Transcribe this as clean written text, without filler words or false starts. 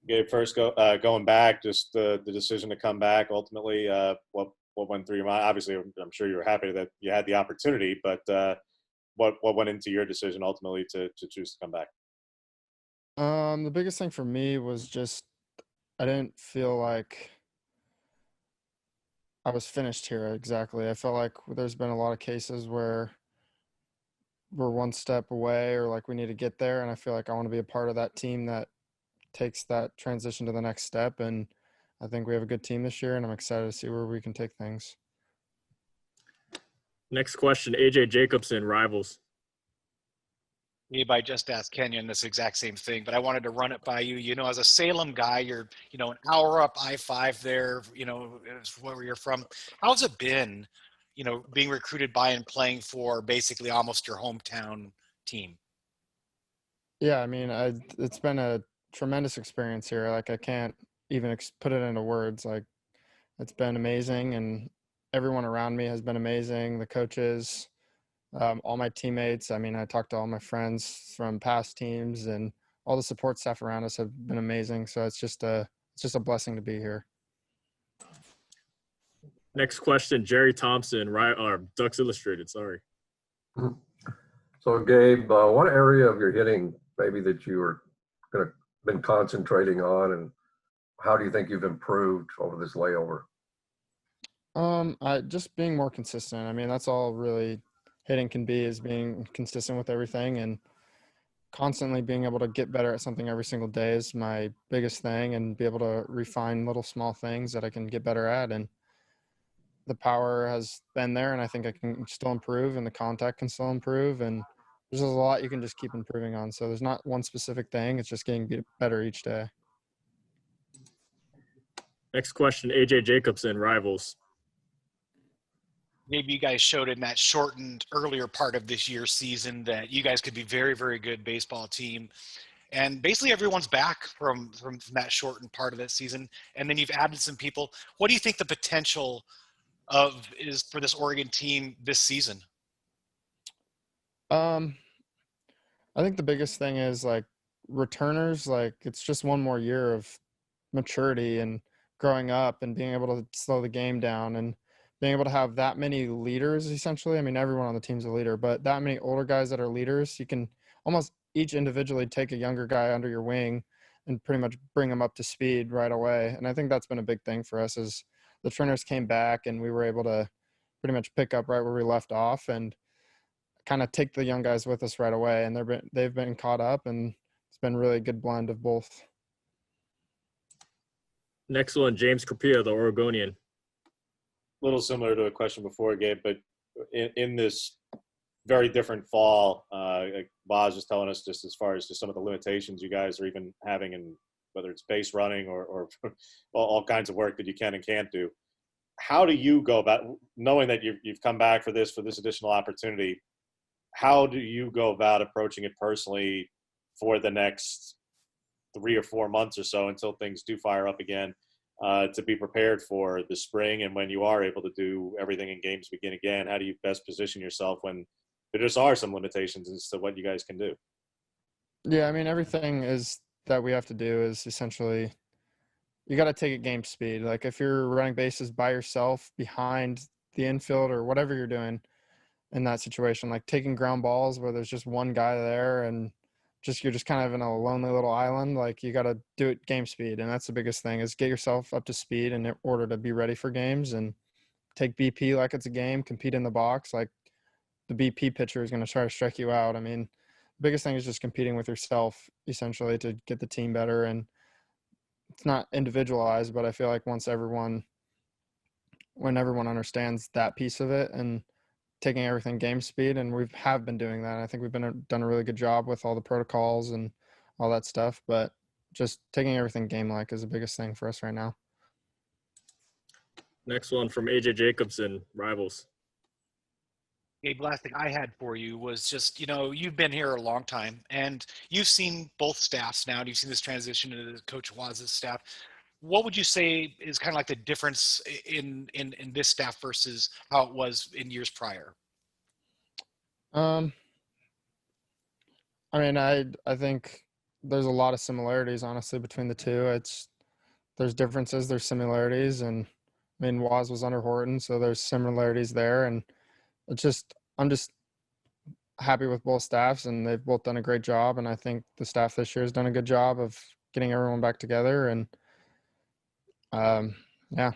Gabe, first going back, just the decision to come back. Ultimately, what went through your mind? Obviously, I'm sure you were happy that you had the opportunity, but what went into your decision ultimately to choose to come back? The biggest thing for me was just I didn't feel like I was finished here exactly. I felt like there's been a lot of cases where we're one step away or like we need to get there, and I feel like I want to be a part of that team that takes that transition to the next step. And I think we have a good team this year, and I'm excited to see where we can take things. Next question, AJ Jacobson, Rivals. Gabe, I just asked Kenyon this exact same thing, but I wanted to run it by you. You know, as a Salem guy, you're, an hour up I-5 there, is where you're from. How's it been, being recruited by and playing for basically almost your hometown team? Yeah, I mean, it's been a tremendous experience here. Like I can't even put it into words. Like it's been amazing, and everyone around me has been amazing. The coaches, all my teammates. I mean, I talked to all my friends from past teams, and all the support staff around us have been amazing. So it's just a blessing to be here. Next question, Jerry Thompson, Ducks Illustrated. Sorry. So, Gabe, what area of your hitting maybe that you were going to been concentrating on, and how do you think you've improved over this layover? I just being more consistent. I mean, that's all really hitting can be, is being consistent with everything, and constantly being able to get better at something every single day is my biggest thing, and be able to refine little small things that I can get better at. And the power has been there, and I think I can still improve, and the contact can still improve, and there's a lot you can just keep improving on. So there's not one specific thing. It's just getting better each day. Next question, AJ Jacobson, Rivals. Maybe you guys showed in that shortened earlier part of this year's season that you guys could be very, very good baseball team. And basically everyone's back from that shortened part of that season. And then you've added some people. What do you think the potential is for this Oregon team this season? Um, I think the biggest thing is like returners. Like it's just one more year of maturity and growing up and being able to slow the game down and being able to have that many leaders essentially. I mean, everyone on the team's a leader, but that many older guys that are leaders, you can almost each individually take a younger guy under your wing and pretty much bring him up to speed right away. And I think that's been a big thing for us is the trainers came back and we were able to pretty much pick up right where we left off and kind of take the young guys with us right away. And they've been caught up, and it's been really a good blend of both. Next one, James Crapia, the Oregonian. Little similar to a question before, Gabe, but in this very different fall, like Boz was telling us, just as far as just some of the limitations you guys are even having, in whether it's base running or all kinds of work that you can and can't do. How do you go about knowing that you've come back for this additional opportunity? How do you go about approaching it personally for the next 3 or 4 months or so until things do fire up again, to be prepared for the spring? And when you are able to do everything and games begin again, how do you best position yourself when there just are some limitations as to what you guys can do? Yeah, I mean, everything is that we have to do is essentially you got to take it game speed. Like if you're running bases by yourself behind the infield or whatever you're doing in that situation, like taking ground balls where there's just one guy there and you're just kind of in a lonely little island, like you got to do it game speed. And that's the biggest thing is get yourself up to speed in order to be ready for games, and take BP like it's a game, compete in the box. Like the BP pitcher is going to try to strike you out. I mean, the biggest thing is just competing with yourself essentially to get the team better. And it's not individualized, but I feel like when everyone understands that piece of it and taking everything game speed, and we have been doing that. I think we've done a really good job with all the protocols and all that stuff, but just taking everything game-like is the biggest thing for us right now. Next one from AJ Jacobson, Rivals. Gabe, last thing I had for you was just, you've been here a long time and you've seen both staffs now, and you've seen this transition into Coach Waz's staff. What would you say is kind of like the difference in this staff versus how it was in years prior? I mean, I think there's a lot of similarities, honestly, between the two. There's differences, there's similarities, and I mean, Waz was under Horton, so there's similarities there, and I'm just happy with both staffs, and they've both done a great job, and I think the staff this year has done a good job of getting everyone back together, and yeah.